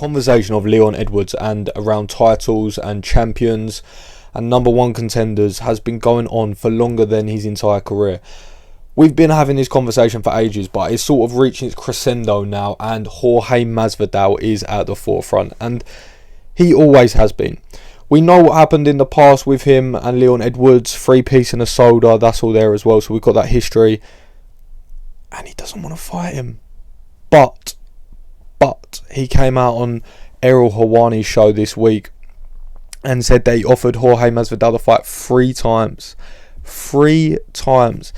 conversation of Leon Edwards and around titles and champions and number one contenders has been going on for longer than his entire career. We've been having this conversation for ages, but it's sort of reaching its crescendo now, and Jorge Masvidal is at the forefront, and he always has been. We know what happened in the past with him and Leon Edwards, 3-piece and a soda, that's all there as well, so we've got that history, and he doesn't want to fight him. But he came out on Aeriel Helwani's show this week and said they offered Jorge Masvidal the fight 3 times. 3 times.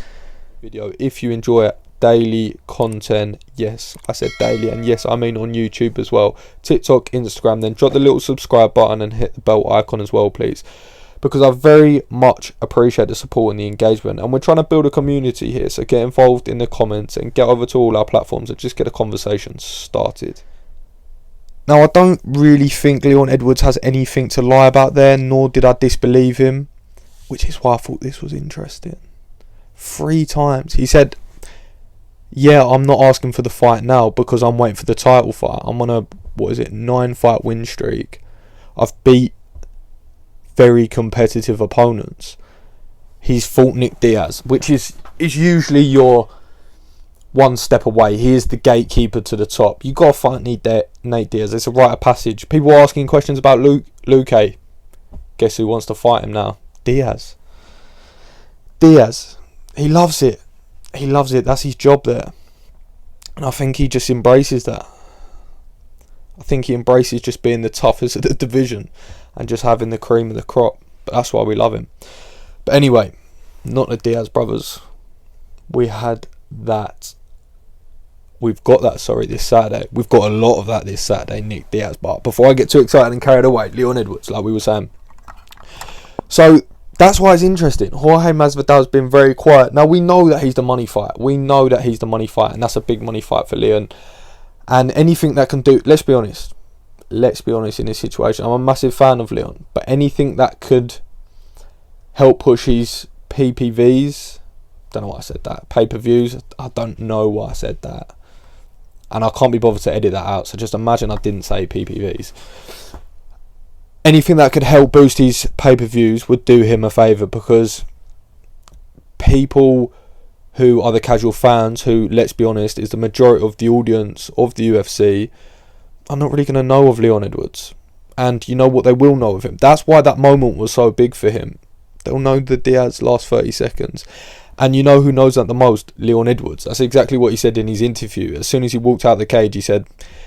Video, if you enjoy it, daily content, yes, I said daily, and yes, I mean on YouTube as well, TikTok, Instagram, then drop the little subscribe button and hit the bell icon as well, please, because I very much appreciate the support and the engagement, and we're trying to build a community here, so get involved in the comments and get over to all our platforms and just get a conversation started. Now, I don't really think Leon Edwards has anything to lie about there, nor did I disbelieve him, which is why I thought this was interesting. 3 times. He said, yeah, I'm not asking for the fight now because I'm waiting for the title fight. I'm on a, 9-fight win streak. I've beat very competitive opponents. He's fought Nick Diaz, which is usually your one step away. He is the gatekeeper to the top. You got to fight Nate Diaz. It's a rite of passage. People are asking questions about Luque. Guess who wants to fight him now? Diaz. He loves it. He loves it. That's his job there. And I think he just embraces that. I think he embraces just being the toughest of the division and just having the cream of the crop. But that's why we love him. But anyway, not the Diaz brothers. We had that. We've got that, this Saturday. We've got a lot of that this Saturday, Nick Diaz. But before I get too excited and carried away, Leon Edwards, like we were saying. So that's why it's interesting. Jorge Masvidal has been very quiet. Now, we know that he's the money fight. And that's a big money fight for Leon. And anything that can do, let's be honest in this situation. I'm a massive fan of Leon. But anything that could help push his PPVs, don't know why I said that, pay-per-views, I don't know why I said that. And I can't be bothered to edit that out. So just imagine I didn't say PPVs. Anything that could help boost his pay-per-views would do him a favour, because people who are the casual fans, who, let's be honest, is the majority of the audience of the UFC, are not really going to know of Leon Edwards. And you know what they will know of him. That's why that moment was so big for him. They'll know the Diaz last 30 seconds. And you know who knows that the most? Leon Edwards. That's exactly what he said in his interview. As soon as he walked out of the cage, he said,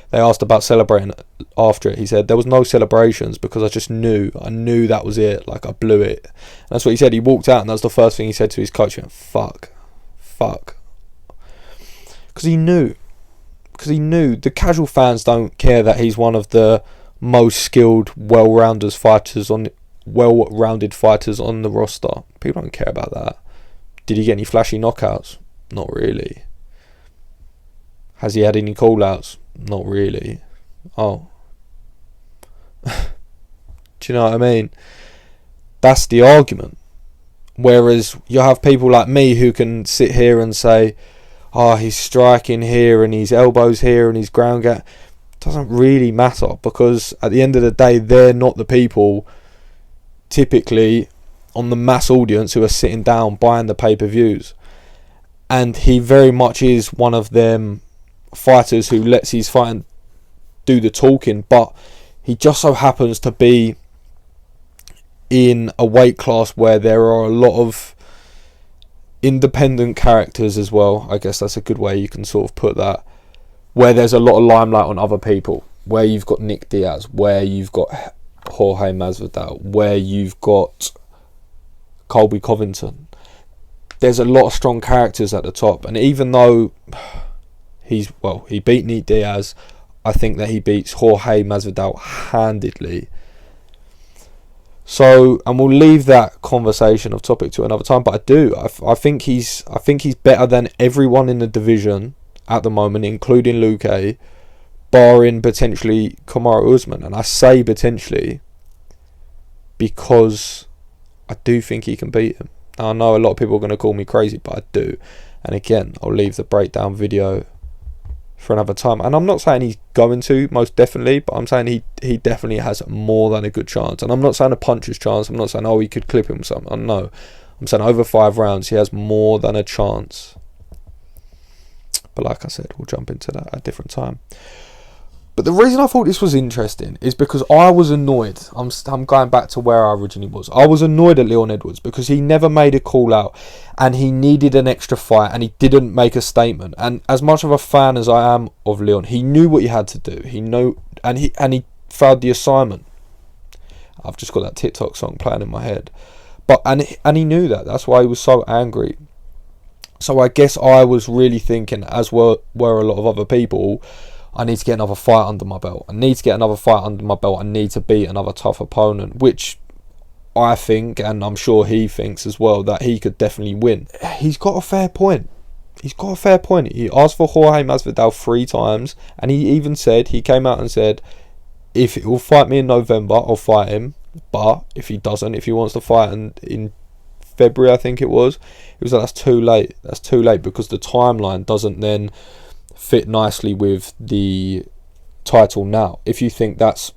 they asked about celebrating after it. He said, there was no celebrations because I just knew. I knew that was it. Like, I blew it. And that's what he said. He walked out and that's the first thing he said to his coach. He went, fuck. Because he knew. The casual fans don't care that he's one of the most skilled, well-rounded fighters on the roster. People don't care about that. Did he get any flashy knockouts? Not really. Has he had any call-outs? Not really. Oh. Do you know what I mean? That's the argument. Whereas you have people like me who can sit here and say, oh, he's striking here and his elbows here and his ground game. Doesn't really matter, because at the end of the day, they're not the people typically on the mass audience who are sitting down buying the pay-per-views. And he very much is one of them fighters who lets his fighting do the talking, but he just so happens to be in a weight class where there are a lot of independent characters as well. I guess that's a good way you can sort of put that, where there's a lot of limelight on other people, where you've got Nick Diaz, where you've got Jorge Masvidal, where you've got Colby Covington. There's a lot of strong characters at the top, and even though he beat Nick Diaz, I think that he beats Jorge Masvidal handedly. So, and we'll leave that conversation of topic to another time. But I think he's better than everyone in the division at the moment, including Luque, barring potentially Kamaru Usman. And I say potentially because I do think he can beat him. Now, I know a lot of people are going to call me crazy, but I do. And again, I'll leave the breakdown video for another time. And I'm not saying he's going to, most definitely, but I'm saying he definitely has more than a good chance. And I'm not saying a puncher's chance. I'm not saying, he could clip him something. No. I'm saying over 5 rounds, he has more than a chance. But like I said, we'll jump into that at a different time. But the reason I thought this was interesting is because I was annoyed. I'm going back to where I originally was. I was annoyed at Leon Edwards because he never made a call out, and he needed an extra fight, and he didn't make a statement. And as much of a fan as I am of Leon, he knew what he had to do. He knew, and he failed the assignment. I've just got that TikTok song playing in my head, and he knew that. That's why he was so angry. So I guess I was really thinking, as were a lot of other people, I need to get another fight under my belt. I need to beat another tough opponent, which I think, and I'm sure he thinks as well, that he could definitely win. He's got a fair point. He asked for Jorge Masvidal 3 times, and he came out and said, if he will fight me in November, I'll fight him. But if he doesn't, if he wants to fight in February, I think it was like, that's too late. That's too late, because the timeline doesn't then fit nicely with the title now. If you think that's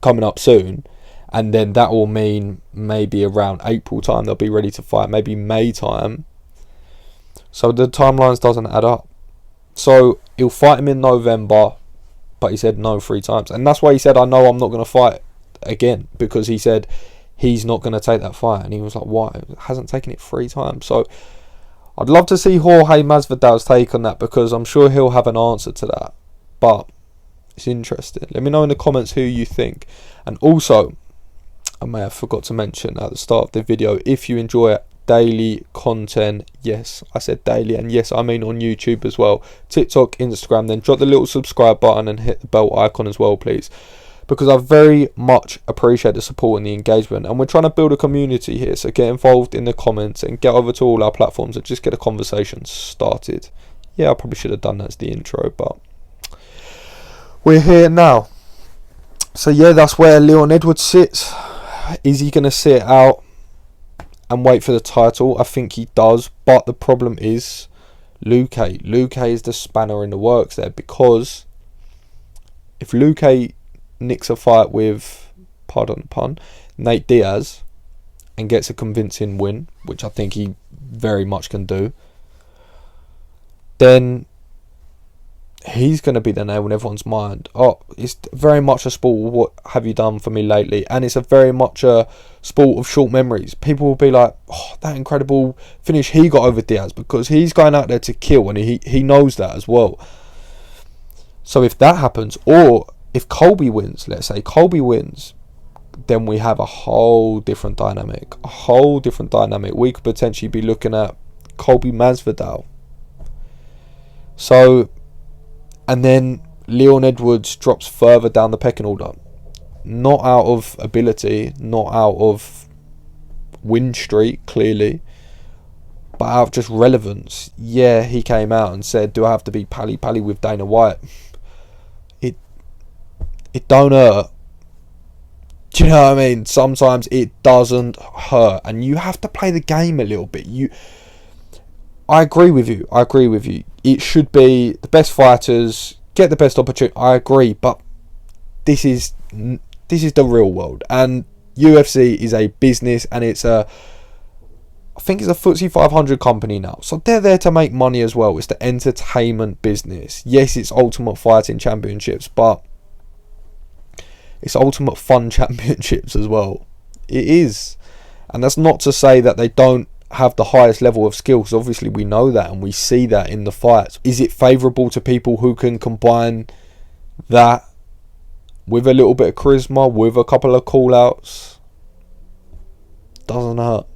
coming up soon, and then that will mean maybe around April time they'll be ready to fight, maybe May time. So the timelines doesn't add up. So he'll fight him in November, but he said no 3 times, and that's why he said, I know I'm not going to fight again, because he said he's not going to take that fight. And he was like, why? He hasn't taken it 3 times. So I'd love to see Jorge Masvidal's take on that, because I'm sure he'll have an answer to that. But it's interesting. Let me know in the comments who you think. And also, I may have forgot to mention at the start of the video, if you enjoy daily content, yes, I said daily, and yes, I mean on YouTube as well, TikTok, Instagram, then drop the little subscribe button and hit the bell icon as well, please, because I very much appreciate the support and the engagement, and we're trying to build a community here. So get involved in the comments and get over to all our platforms and just get a conversation started. Yeah, I probably should have done that as the intro, but we're here now. So yeah, that's where Leon Edwards sits. Is he going to sit out and wait for the title? I think he does, but the problem is Luque. Luque is the spanner in the works there, because if Luque nicks a fight with, pardon the pun, Nate Diaz and gets a convincing win, which I think he very much can do, then he's going to be the nail in everyone's mind. Oh, it's very much a sport, what have you done for me lately? And it's a very much a sport of short memories. People will be like, oh, that incredible finish he got over Diaz, because he's going out there to kill, and he knows that as well. So if that happens, or if Colby wins, let's say Colby wins, then we have a whole different dynamic. We could potentially be looking at Colby Masvidal. So, and then Leon Edwards drops further down the pecking order. Not out of ability, not out of win streak, clearly, but out of just relevance. Yeah, he came out and said, do I have to be pally with Dana White? It don't hurt. Do you know what I mean? Sometimes it doesn't hurt, and you have to play the game a little bit. I agree with you. It should be the best fighters get the best opportunity. I agree, but this is the real world, and UFC is a business, and I think it's a FTSE 500 company now, so they're there to make money as well. It's the entertainment business. Yes, it's Ultimate Fighting Championships, but it's Ultimate Fun Championships as well. It is. And that's not to say that they don't have the highest level of skill, because obviously we know that and we see that in the fights. Is it favourable to people who can combine that with a little bit of charisma, with a couple of call-outs? Doesn't hurt.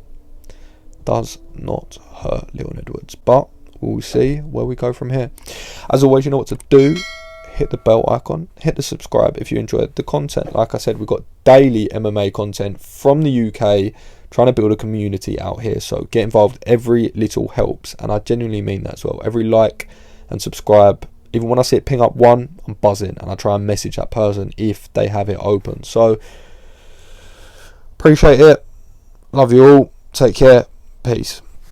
Does not hurt Leon Edwards. But we'll see where we go from here. As always, you know what to do. Hit the bell icon, hit the subscribe if you enjoyed the content. Like I said, we've got daily MMA content from the UK, trying to build a community out here. So get involved. Every little helps, and I genuinely mean that as well. Every like and subscribe, even when I see it ping up 1, I'm buzzing, and I try and message that person if they have it open. So appreciate it. Love you all. Take care. Peace.